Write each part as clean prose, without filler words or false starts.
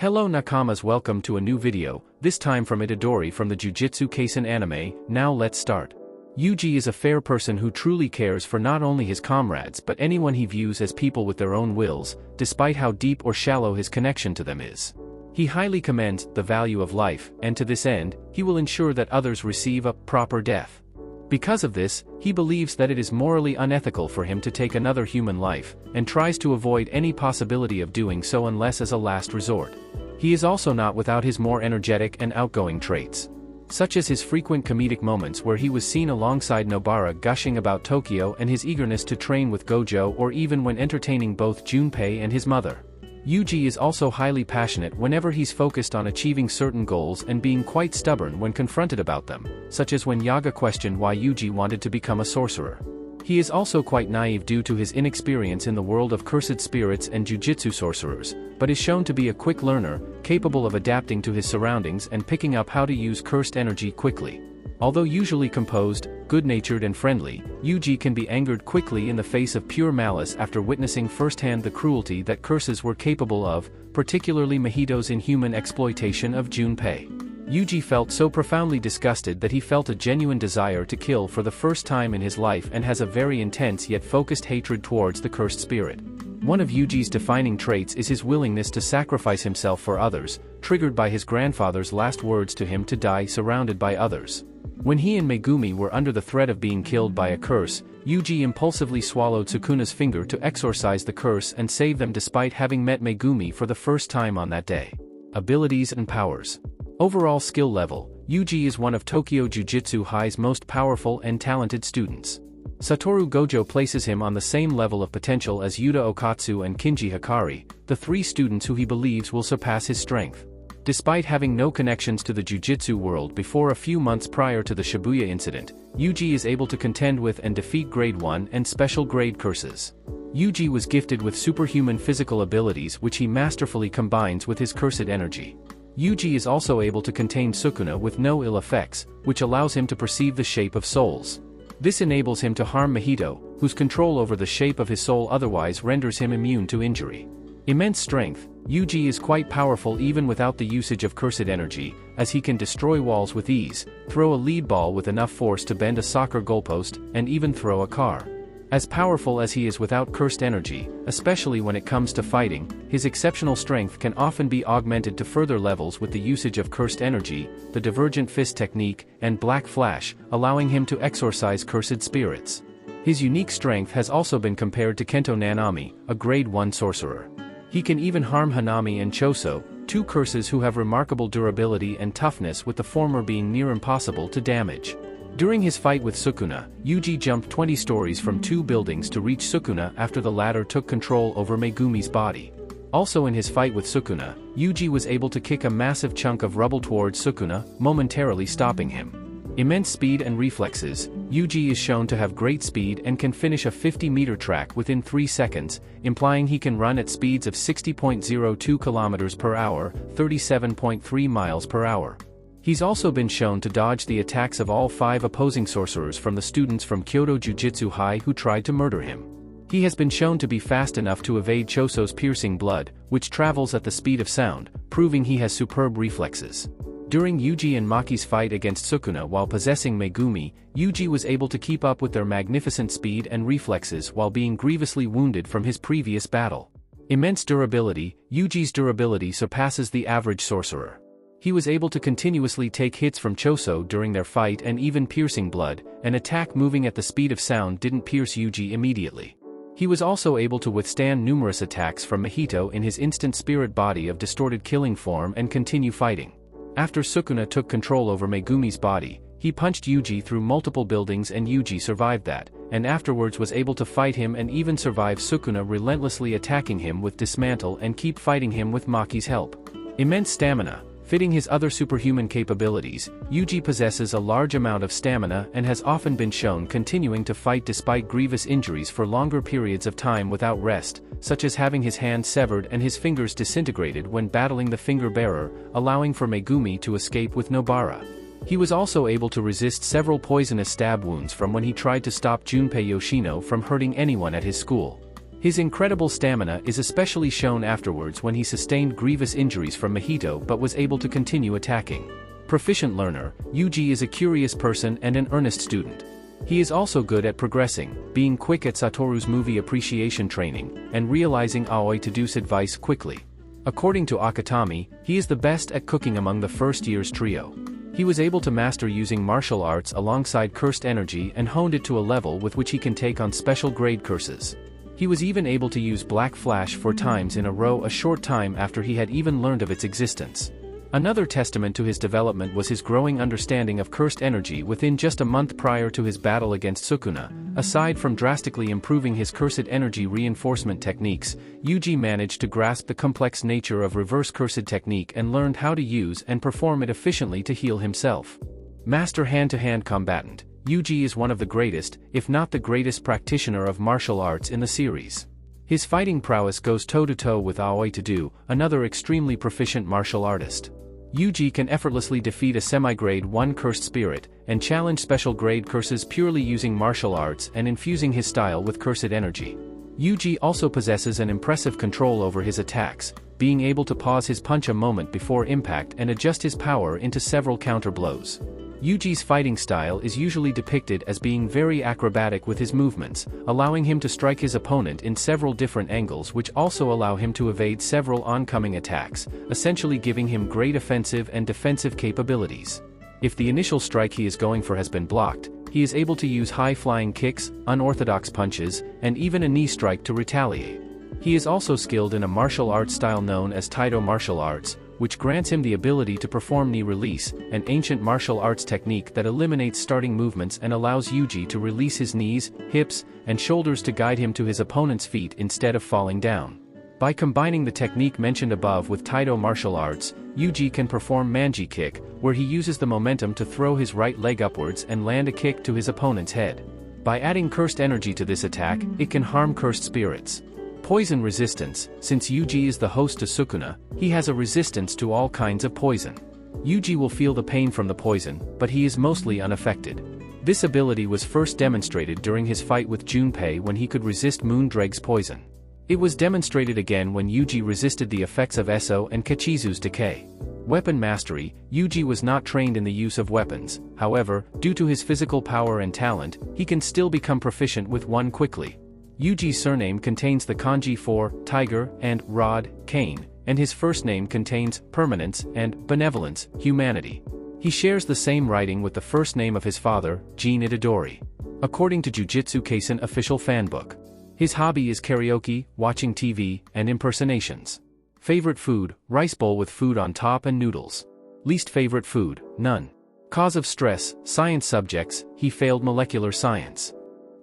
Hello Nakamas, welcome to a new video, this time from Itadori from the Jujutsu Kaisen anime. Now let's start. Yuji is a fair person who truly cares for not only his comrades but anyone he views as people with their own wills, despite how deep or shallow his connection to them is. He highly commends the value of life, and to this end, he will ensure that others receive a proper death. Because of this, he believes that it is morally unethical for him to take another human life, and tries to avoid any possibility of doing so unless as a last resort. He is also not without his more energetic and outgoing traits, such as his frequent comedic moments where he was seen alongside Nobara gushing about Tokyo and his eagerness to train with Gojo, or even when entertaining both Junpei and his mother. Yuji is also highly passionate whenever he's focused on achieving certain goals and being quite stubborn when confronted about them, such as when Yaga questioned why Yuji wanted to become a sorcerer. He is also quite naive due to his inexperience in the world of cursed spirits and jujutsu sorcerers, but is shown to be a quick learner, capable of adapting to his surroundings and picking up how to use cursed energy quickly. Although usually composed, good-natured and friendly, Yuji can be angered quickly in the face of pure malice after witnessing firsthand the cruelty that curses were capable of, particularly Mahito's inhuman exploitation of Junpei. Yuji felt so profoundly disgusted that he felt a genuine desire to kill for the first time in his life and has a very intense yet focused hatred towards the cursed spirit. One of Yuji's defining traits is his willingness to sacrifice himself for others, triggered by his grandfather's last words to him to die surrounded by others. When he and Megumi were under the threat of being killed by a curse, Yuji impulsively swallowed Sukuna's finger to exorcise the curse and save them despite having met Megumi for the first time on that day. Abilities and powers. Overall skill level, Yuji is one of Tokyo Jujutsu High's most powerful and talented students. Satoru Gojo places him on the same level of potential as Yuta Okatsu and Kinji Hikari, the three students who he believes will surpass his strength. Despite having no connections to the jujutsu world before a few months prior to the Shibuya incident, Yuji is able to contend with and defeat Grade 1 and Special Grade curses. Yuji was gifted with superhuman physical abilities which he masterfully combines with his cursed energy. Yuji is also able to contain Sukuna with no ill effects, which allows him to perceive the shape of souls. This enables him to harm Mahito, whose control over the shape of his soul otherwise renders him immune to injury. Immense strength. Yuji is quite powerful even without the usage of cursed energy, as he can destroy walls with ease, throw a lead ball with enough force to bend a soccer goalpost, and even throw a car. As powerful as he is without cursed energy, especially when it comes to fighting, his exceptional strength can often be augmented to further levels with the usage of cursed energy, the divergent fist technique, and black flash, allowing him to exorcise cursed spirits. His unique strength has also been compared to Kento Nanami, a Grade 1 sorcerer. He can even harm Hanami and Choso, two curses who have remarkable durability and toughness, with the former being near impossible to damage. During his fight with Sukuna, Yuji jumped 20 stories from 2 buildings to reach Sukuna after the latter took control over Megumi's body. Also in his fight with Sukuna, Yuji was able to kick a massive chunk of rubble towards Sukuna, momentarily stopping him. Immense speed and reflexes. Yuji is shown to have great speed and can finish a 50-meter track within 3 seconds, implying he can run at speeds of 60.02 km per hour, 37.3 miles per hour. He's also been shown to dodge the attacks of all 5 opposing sorcerers from the students from Kyoto Jujutsu High who tried to murder him. He has been shown to be fast enough to evade Choso's piercing blood, which travels at the speed of sound, proving he has superb reflexes. During Yuji and Maki's fight against Sukuna while possessing Megumi, Yuji was able to keep up with their magnificent speed and reflexes while being grievously wounded from his previous battle. Immense durability. Yuji's durability surpasses the average sorcerer. He was able to continuously take hits from Choso during their fight and even piercing blood. An attack moving at the speed of sound didn't pierce Yuji immediately. He was also able to withstand numerous attacks from Mahito in his instant spirit body of distorted killing form and continue fighting. After Sukuna took control over Megumi's body, he punched Yuji through multiple buildings and Yuji survived that, and afterwards was able to fight him and even survive Sukuna relentlessly attacking him with dismantle and keep fighting him with Maki's help. Immense stamina. Fitting his other superhuman capabilities, Yuji possesses a large amount of stamina and has often been shown continuing to fight despite grievous injuries for longer periods of time without rest, such as having his hand severed and his fingers disintegrated when battling the finger bearer, allowing for Megumi to escape with Nobara. He was also able to resist several poisonous stab wounds from when he tried to stop Junpei Yoshino from hurting anyone at his school. His incredible stamina is especially shown afterwards when he sustained grievous injuries from Mahito but was able to continue attacking. Proficient learner, Yuji is a curious person and an earnest student. He is also good at progressing, being quick at Satoru's movie appreciation training, and realizing Aoi Tadu's advice quickly. According to Akatami, he is the best at cooking among the first year's trio. He was able to master using martial arts alongside cursed energy and honed it to a level with which he can take on special grade curses. He was even able to use Black Flash 4 times in a row a short time after he had even learned of its existence. Another testament to his development was his growing understanding of cursed energy within just a month prior to his battle against Sukuna. Aside from drastically improving his cursed energy reinforcement techniques, Yuji managed to grasp the complex nature of reverse cursed technique and learned how to use and perform it efficiently to heal himself. Master hand-to-hand combatant, Yuji is one of the greatest, if not the greatest practitioner of martial arts in the series. His fighting prowess goes toe-to-toe with Aoi Tadu, another extremely proficient martial artist. Yuji can effortlessly defeat a semi-grade 1 cursed spirit, and challenge special grade curses purely using martial arts and infusing his style with cursed energy. Yuji also possesses an impressive control over his attacks, being able to pause his punch a moment before impact and adjust his power into several counter blows. Yuji's fighting style is usually depicted as being very acrobatic with his movements, allowing him to strike his opponent in several different angles which also allow him to evade several oncoming attacks, essentially giving him great offensive and defensive capabilities. If the initial strike he is going for has been blocked, he is able to use high-flying kicks, unorthodox punches, and even a knee strike to retaliate. He is also skilled in a martial arts style known as Taido martial arts, which grants him the ability to perform knee release, an ancient martial arts technique that eliminates starting movements and allows Yuji to release his knees, hips, and shoulders to guide him to his opponent's feet instead of falling down. By combining the technique mentioned above with Taido martial arts, Yuji can perform manji kick, where he uses the momentum to throw his right leg upwards and land a kick to his opponent's head. By adding cursed energy to this attack, it can harm cursed spirits. Poison resistance, since Yuji is the host to Sukuna, he has a resistance to all kinds of poison. Yuji will feel the pain from the poison, but he is mostly unaffected. This ability was first demonstrated during his fight with Junpei when he could resist Moondreg's poison. It was demonstrated again when Yuji resisted the effects of Eso and Kachizu's decay. Weapon mastery, Yuji was not trained in the use of weapons, however, due to his physical power and talent, he can still become proficient with one quickly. Yuji's surname contains the kanji for tiger and rod, cane, and his first name contains permanence and benevolence, humanity. He shares the same writing with the first name of his father, Jin Itadori. According to Jujutsu Kaisen official fanbook, his hobby is karaoke, watching TV, and impersonations. Favorite food, rice bowl with food on top and noodles. Least favorite food, none. Cause of stress, science subjects, he failed molecular science.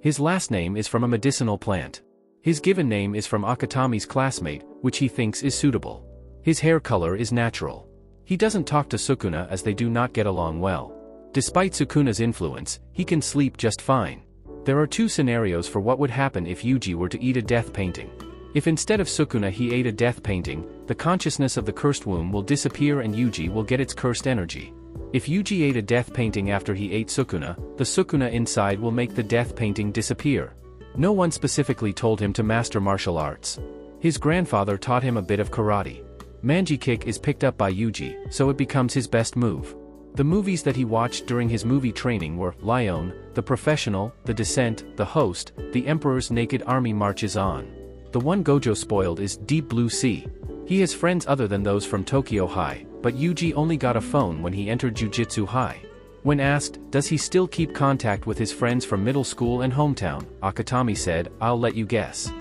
His last name is from a medicinal plant. His given name is from Akatami's classmate, which he thinks is suitable. His hair color is natural. He doesn't talk to Sukuna as they do not get along well. Despite Sukuna's influence, he can sleep just fine. There are two scenarios for what would happen if Yuji were to eat a death painting. If instead of Sukuna he ate a death painting, the consciousness of the cursed womb will disappear and Yuji will get its cursed energy. If Yuji ate a death painting after he ate Sukuna, the Sukuna inside will make the death painting disappear. No one specifically told him to master martial arts. His grandfather taught him a bit of karate. Manji kick is picked up by Yuji, so it becomes his best move. The movies that he watched during his movie training were Lion, The Professional, The Descent, The Host, The Emperor's Naked Army Marches On. The one Gojo spoiled is Deep Blue Sea. He has friends other than those from Tokyo High, but Yuji only got a phone when he entered Jujutsu High. When asked, does he still keep contact with his friends from middle school and hometown, Akatami said, I'll let you guess.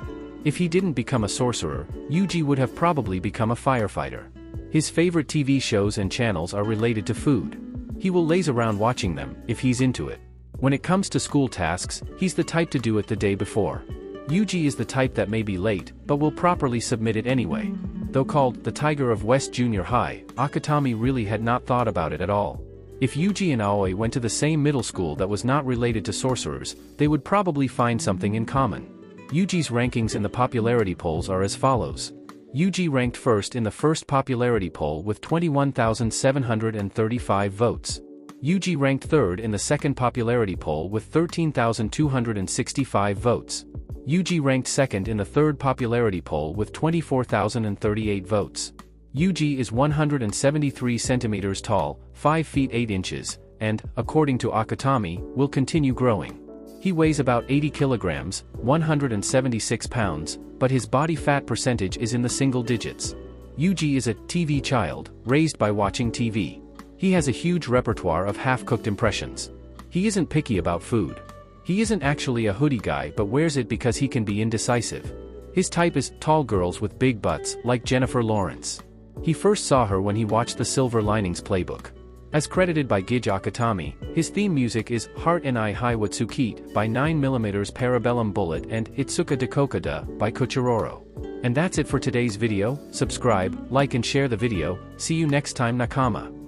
If he didn't become a sorcerer, Yuji would have probably become a firefighter. His favorite TV shows and channels are related to food. He will laze around watching them, if he's into it. When it comes to school tasks, he's the type to do it the day before. Yuji is the type that may be late, but will properly submit it anyway. Though called the Tiger of West Junior High, Akatami really had not thought about it at all. If Yuji and Aoi went to the same middle school that was not related to sorcerers, they would probably find something in common. Yuji's rankings in the popularity polls are as follows. Yuji ranked first in the first popularity poll with 21,735 votes. Yuji ranked third in the second popularity poll with 13,265 votes. YUJI ranked second in the third popularity poll with 24,038 votes. YUJI is 173 centimeters tall, 5 feet 8 inches, and, according to Akutami, will continue growing. He weighs about 80 kilograms, 176 pounds, but his body fat percentage is in the single digits. YUJI is a TV child, raised by watching TV. He has a huge repertoire of half-cooked impressions. He isn't picky about food. He isn't actually a hoodie guy but wears it because he can be indecisive. His type is tall girls with big butts, like Jennifer Lawrence. He first saw her when he watched the Silver Linings Playbook. As credited by Gij Akutami, his theme music is Heart and I Hi Watsukite by 9mm Parabellum Bullet and Itsuka Dakokada by Kuchiroro. And that's it for today's video. Subscribe, like and share the video. See you next time, Nakama.